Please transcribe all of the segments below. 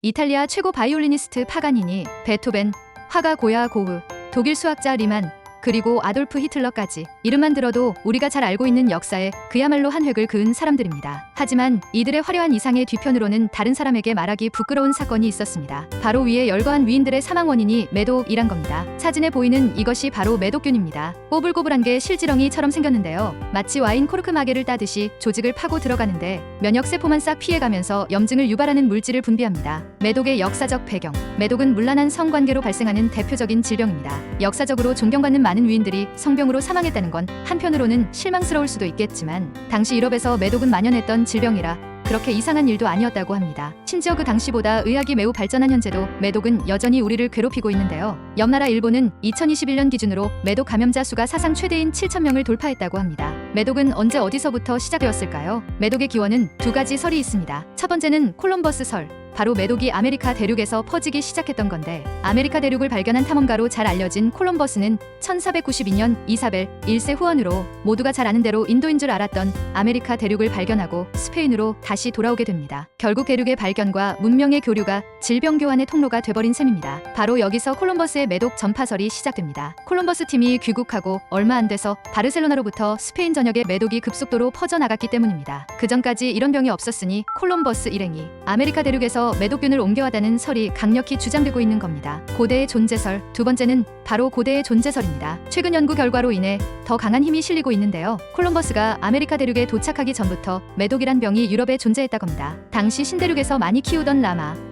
이탈리아 최고 바이올리니스트 파가니니, 베토벤, 화가 고야 고흐, 독일 수학자 리만, 그리고 아돌프 히틀러까지 이름만 들어도 우리가 잘 알고 있는 역사에 그야말로 한 획을 그은 사람들입니다. 하지만 이들의 화려한 이상의 뒤편으로는 다른 사람에게 말하기 부끄러운 사건이 있었습니다. 바로 위에 열거한 위인들의 사망 원인이 매독이란 겁니다. 사진에 보이는 이것이 바로 매독균입니다. 꼬불꼬불한 게 실지렁이처럼 생겼는데요. 마치 와인 코르크 마개를 따듯이 조직을 파고 들어가는데 면역세포만 싹 피해가면서 염증을 유발하는 물질을 분비합니다. 매독의 역사적 배경. 매독은 문란한 성관계로 발생하는 대표적인 질병입니다. 역사적으로 존경받는 많은 위인들이 성병으로 사망했다는 건 한편으로는 실망스러울 수도 있겠지만 당시 유럽에서 매독은 만연했던 질병이라 그렇게 이상한 일도 아니었다고 합니다. 심지어 그 당시보다 의학이 매우 발전한 현재도 매독은 여전히 우리를 괴롭히고 있는데요. 옆나라 일본은 2021년 기준으로 매독 감염자 수가 사상 최대인 7,000명을 돌파했다고 합니다. 매독은 언제 어디서부터 시작되었을까요? 매독의 기원은 두 가지 설이 있습니다. 첫 번째는 콜럼버스 설. 바로 매독이 아메리카 대륙에서 퍼지기 시작했던 건데 아메리카 대륙을 발견한 탐험가로 잘 알려진 콜럼버스는 1492년 이사벨 1세 후원으로 모두가 잘 아는 대로 인도인 줄 알았던 아메리카 대륙을 발견하고 스페인으로 다시 돌아오게 됩니다. 결국 대륙의 발견과 문명의 교류가 질병 교환의 통로가 돼버린 셈입니다. 바로 여기서 콜럼버스의 매독 전파설이 시작됩니다. 콜럼버스 팀이 귀국하고 얼마 안 돼서 바르셀로나로부터 스페인 전역에 매독이 급속도로 퍼져나갔기 때문입니다. 그전까지 이런 병이 없었으니 콜럼버스 일행이 아메리카 대륙에서 매독균을 옮겨왔다는 설이 강력히 주장되고 있는 겁니다. 고대의 존재설. 두 번째는 바로 고대의 존재설입니다. 최근 연구 결과로 인해 더 강한 힘이 실리고 있는데요. 콜럼버스가 아메리카 대륙에 도착하기 전부터 매독이란 병이 유럽에 존재했다고 합니다. 당시 신대륙에서 많이 키우던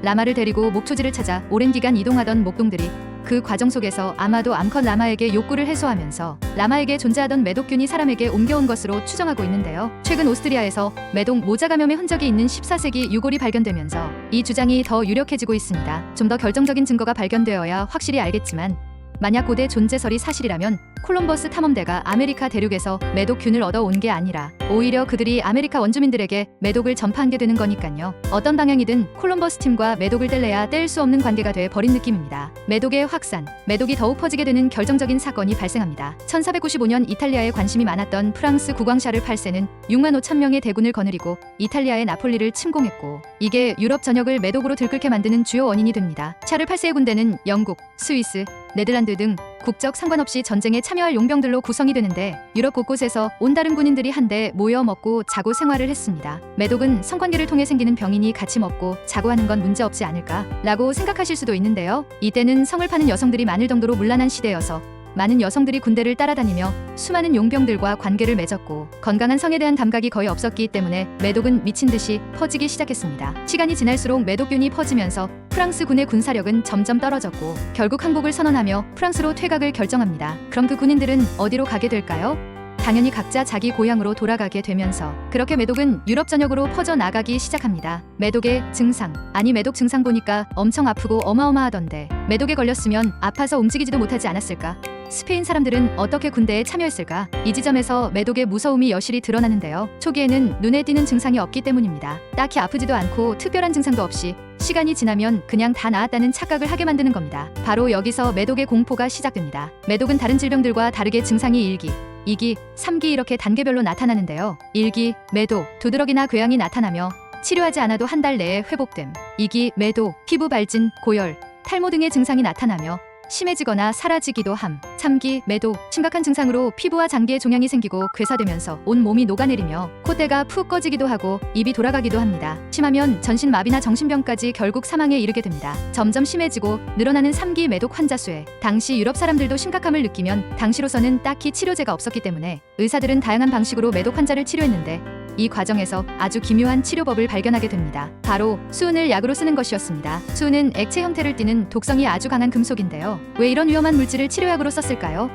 라마를 데리고 목초지를 찾아 오랜 기간 이동하던 목동들이 그 과정 속에서 아마도 암컷 라마에게 욕구를 해소하면서 라마에게 존재하던 매독균이 사람에게 옮겨온 것으로 추정하고 있는데요. 최근 오스트리아에서 매독 모자 감염의 흔적이 있는 14세기 유골이 발견되면서 이 주장이 더 유력해지고 있습니다. 좀 더 결정적인 증거가 발견되어야 확실히 알겠지만 만약 고대 존재설이 사실이라면 콜럼버스 탐험대가 아메리카 대륙에서 매독균을 얻어온 게 아니라 오히려 그들이 아메리카 원주민들에게 매독을 전파한 게 되는 거니까요. 어떤 방향이든 콜럼버스 팀과 매독을 뗄래야 뗄 수 없는 관계가 돼 버린 느낌입니다. 매독의 확산, 매독이 더욱 퍼지게 되는 결정적인 사건이 발생합니다. 1495년 이탈리아에 관심이 많았던 프랑스 국왕 샤를 8세는 6만 5천 명의 대군을 거느리고 이탈리아의 나폴리를 침공했고 이게 유럽 전역을 매독으로 들끓게 만드는 주요 원인이 됩니다. 샤를 8세의 군대는 영국, 스위스, 네덜란드 등 국적 상관없이 전쟁에 참여할 용병들로 구성이 되는데 유럽 곳곳에서 온다른 군인들이 한데 모여 먹고 자고 생활을 했습니다. 매독은 성관계를 통해 생기는 병이니 같이 먹고 자고 하는 건 문제없지 않을까 라고 생각하실 수도 있는데요. 이때는 성을 파는 여성들이 많을 정도로 문란한 시대여서 많은 여성들이 군대를 따라다니며 수많은 용병들과 관계를 맺었고 건강한 성에 대한 감각이 거의 없었기 때문에 매독은 미친 듯이 퍼지기 시작했습니다. 시간이 지날수록 매독균이 퍼지면서 프랑스 군의 군사력은 점점 떨어졌고 결국 항복을 선언하며 프랑스로 퇴각을 결정합니다. 그럼 그 군인들은 어디로 가게 될까요? 당연히 각자 자기 고향으로 돌아가게 되면서 그렇게 매독은 유럽 전역으로 퍼져나가기 시작합니다. 매독의 증상. 아니 매독 증상 보니까 엄청 아프고 어마어마하던데 매독에 걸렸으면 아파서 움직이지도 못하지 않았을까? 스페인 사람들은 어떻게 군대에 참여했을까? 이 지점에서 매독의 무서움이 여실히 드러나는데요. 초기에는 눈에 띄는 증상이 없기 때문입니다. 딱히 아프지도 않고 특별한 증상도 없이 시간이 지나면 그냥 다 나았다는 착각을 하게 만드는 겁니다. 바로 여기서 매독의 공포가 시작됩니다. 매독은 다른 질병들과 다르게 증상이 1기, 2기, 3기 이렇게 단계별로 나타나는데요. 1기, 매독, 두드러기나 궤양이 나타나며 치료하지 않아도 한 달 내에 회복됨. 2기, 매독, 피부 발진, 고열, 탈모 등의 증상이 나타나며 심해지거나 사라지기도 함. 3기, 매독, 심각한 증상으로 피부와 장기에 종양이 생기고 괴사되면서 온 몸이 녹아내리며 콧대가 푹 꺼지기도 하고 입이 돌아가기도 합니다. 심하면 전신마비나 정신병까지 결국 사망에 이르게 됩니다. 점점 심해지고 늘어나는 3기 매독 환자 수에 당시 유럽 사람들도 심각함을 느끼면 당시로서는 딱히 치료제가 없었기 때문에 의사들은 다양한 방식으로 매독 환자를 치료했는데 이 과정에서 아주 기묘한 치료법을 발견하게 됩니다. 바로 수은을 약으로 쓰는 것이었습니다. 수은은 액체 형태를 띠는 독성이 아주 강한 금속인데요. 왜 이런 위험한 물질을 치료약으로 썼을까요?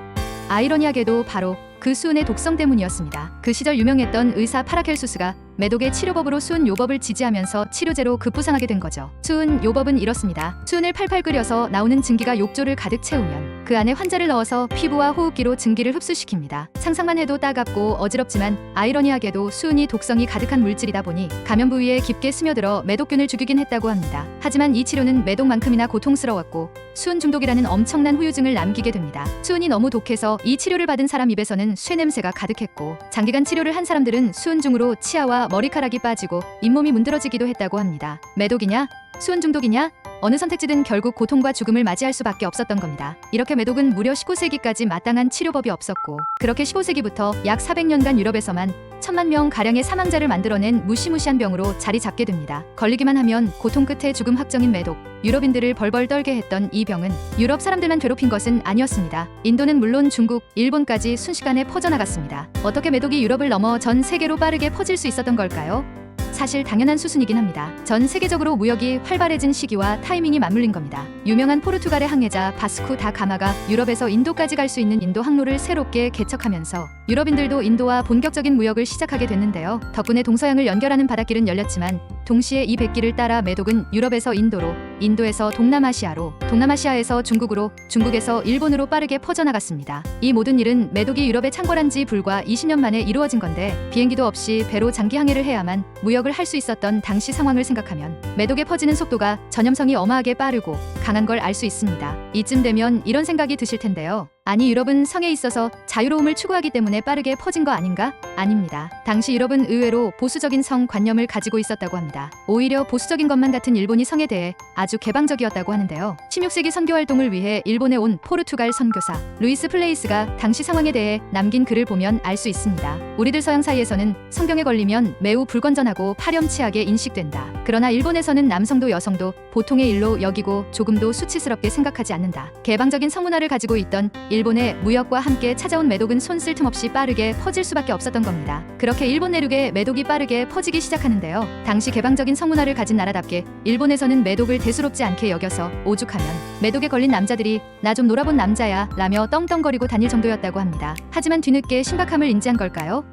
아이러니하게도 바로 그 수은의 독성 때문이었습니다. 그 시절 유명했던 의사 파라켈수스가 매독의 치료법으로 수은 요법을 지지하면서 치료제로 급부상하게 된 거죠. 수은 요법은 이렇습니다. 수은을 팔팔 끓여서 나오는 증기가 욕조를 가득 채우면 그 그 안에 환자를 넣어서 피부와 호흡기로 증기를 흡수시킵니다. 상상만 해도 따갑고 어지럽지만 아이러니하게도 수은이 독성이 가득한 물질이다 보니 감염 부위에 깊게 스며들어 매독균을 죽이긴 했다고 합니다. 하지만 이 치료는 매독만큼이나 고통스러웠고 수은 중독이라는 엄청난 후유증을 남기게 됩니다. 수은이 너무 독해서 이 치료를 받은 사람 입에서는 쇠 냄새가 가득했고 장기간 치료를 한 사람들은 수은중으로 치아와 머리카락이 빠지고 잇몸이 문드러지기도 했다고 합니다. 매독이냐? 수은 중독이냐? 어느 선택지든 결국 고통과 죽음을 맞이할 수밖에 없었던 겁니다. 이렇게 매독은 무려 19세기까지 마땅한 치료법이 없었고 그렇게 15세기부터 약 400년간 유럽에서만 1000만 명 가량의 사망자를 만들어낸 무시무시한 병으로 자리 잡게 됩니다. 걸리기만 하면 고통 끝에 죽음 확정인 매독. 유럽인들을 벌벌 떨게 했던 이 병은 유럽 사람들만 괴롭힌 것은 아니었습니다. 인도는 물론 중국, 일본까지 순식간에 퍼져나갔습니다. 어떻게 매독이 유럽을 넘어 전 세계로 빠르게 퍼질 수 있었던 걸까요? 사실 당연한 수순이긴 합니다. 전 세계적으로 무역이 활발해진 시기와 타이밍이 맞물린 겁니다. 유명한 포르투갈의 항해자 바스쿠 다 가마가 유럽에서 인도까지 갈 수 있는 인도 항로를 새롭게 개척하면서 유럽인들도 인도와 본격적인 무역을 시작하게 됐는데요. 덕분에 동서양을 연결하는 바닷길은 열렸지만 동시에 이 백길을 따라 매독은 유럽에서 인도로, 인도에서 동남아시아로, 동남아시아에서 중국으로, 중국에서 일본으로 빠르게 퍼져나갔습니다. 이 모든 일은 매독이 유럽에 창궐한 지 불과 20년 만에 이루어진 건데 비행기도 없이 배로 장기 항해를 해야만 무역을 할 수 있었던 당시 상황을 생각하면 매독의 퍼지는 속도가 전염성이 어마하게 빠르고 강한 걸 알 수 있습니다. 이쯤 되면 이런 생각이 드실 텐데요. 아니 유럽은 성에 있어서 자유로움을 추구하기 때문에 빠르게 퍼진 거 아닌가? 아닙니다. 당시 유럽은 의외로 보수적인 성 관념을 가지고 있었다고 합니다. 오히려 보수적인 것만 같은 일본이 성에 대해 아주 개방적이었다고 하는데요. 16세기 선교 활동을 위해 일본에 온 포르투갈 선교사 루이스 플레이스가 당시 상황에 대해 남긴 글을 보면 알 수 있습니다. 우리들 서양 사이에서는 성병에 걸리면 매우 불건전하고 파렴치하게 인식된다. 그러나 일본에서는 남성도 여성도 보통의 일로 여기고 조금도 수치스럽게 생각하지 않는다. 개방적인 성문화를 가지고 있던 일본의 무역과 함께 찾아온 매독은 손 쓸 틈 없이 빠르게 퍼질 수밖에 없었던 겁니다. 그렇게 일본 내륙에 매독이 빠르게 퍼지기 시작하는데요. 당시 개방적인 성문화를 가진 나라답게 일본에서는 매독을 대수롭지 않게 여겨서 오죽하면 매독에 걸린 남자들이 나 좀 놀아본 남자야 라며 떵떵거리고 다닐 정도였다고 합니다. 하지만 뒤늦게 심각함을 인지한 걸까요?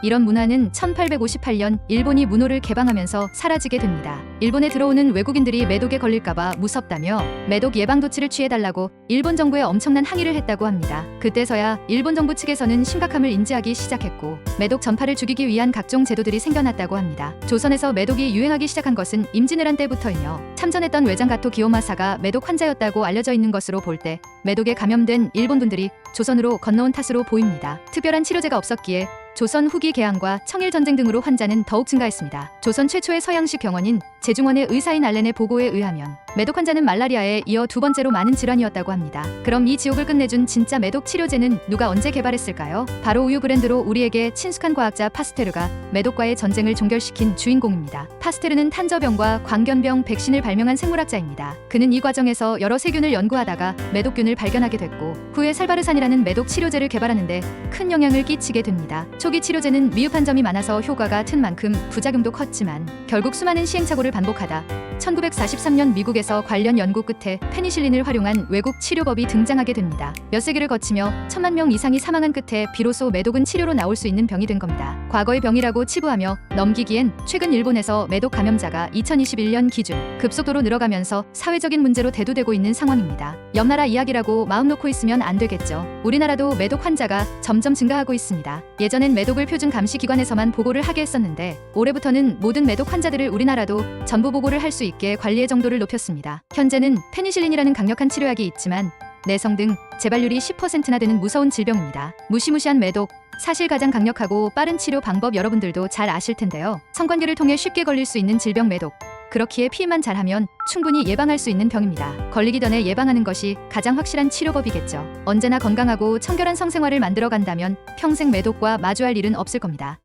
이런 문화는 1858년 일본이 문호를 개방하면서 사라지게 됩니다. 일본에 들어오는 외국인들이 매독에 걸릴까봐 무섭다며 매독 예방 조치를 취해달라고 일본 정부에 엄청난 항의를 했다고 합니다. 그때서야 일본 정부 측에서는 심각함을 인지하기 시작했고 매독 전파를 죽이기 위한 각종 제도들이 생겨났다고 합니다. 조선에서 매독이 유행하기 시작한 것은 임진왜란 때부터이며 참전했던 외장 가토 기요마사가 매독 환자였다고 알려져 있는 것으로 볼 때 매독에 감염된 일본 분들이 조선으로 건너온 탓으로 보입니다. 특별한 치료제가 없었기에 조선 후기 개항과 청일전쟁 등으로 환자는 더욱 증가했습니다. 조선 최초의 서양식 병원인 제중원의 의사인 알렌의 보고에 의하면 매독 환자는 말라리아에 이어 두 번째로 많은 질환이었다고 합니다. 그럼 이 지옥을 끝내준 진짜 매독 치료제는 누가 언제 개발했을까요? 바로 우유 브랜드로 우리에게 친숙한 과학자 파스테르가 매독과의 전쟁을 종결시킨 주인공입니다. 파스테르는 탄저병과 광견병 백신을 발명한 생물학자입니다. 그는 이 과정에서 여러 세균을 연구하다가 매독균을 발견하게 됐고 후에 살바르산이라는 매독 치료제를 개발하는데 큰 영향을 끼치게 됩니다. 초기 치료제는 미흡한 점이 많아서 효과가 튼 만큼 부작용도 컸지만 결국 수많은 시행착오를 반복하다 1943년 미국에서 관련 연구 끝에 페니실린을 활용한 외국 치료법이 등장하게 됩니다. 몇 세기를 거치며 1000만 명 이상이 사망한 끝에 비로소 매독은 치료로 나올 수 있는 병이 된 겁니다. 과거의 병이라고 치부하며 넘기기엔 최근 일본에서 매독 감염자가 2021년 기준 급속도로 늘어가면서 사회적인 문제로 대두되고 있는 상황입니다. 옆나라 이야기라고 마음 놓고 있으면 안 되겠죠. 우리나라도 매독 환자가 점점 증가하고 있습니다. 예전엔 매독을 표준 감시 기관에서만 보고를 하게 했었는데 올해부터는 모든 매독 환자들을 우리나라도 전부 보고를 할 수 있게 관리의 정도를 높였습니다. 현재는 페니실린이라는 강력한 치료약이 있지만 내성 등 재발률이 10%나 되는 무서운 질병입니다. 무시무시한 매독, 사실 가장 강력하고 빠른 치료 방법 여러분들도 잘 아실 텐데요. 성관계를 통해 쉽게 걸릴 수 있는 질병 매독. 그렇기에 피임만 잘하면 충분히 예방할 수 있는 병입니다. 걸리기 전에 예방하는 것이 가장 확실한 치료법이겠죠. 언제나 건강하고 청결한 성생활을 만들어 간다면 평생 매독과 마주할 일은 없을 겁니다.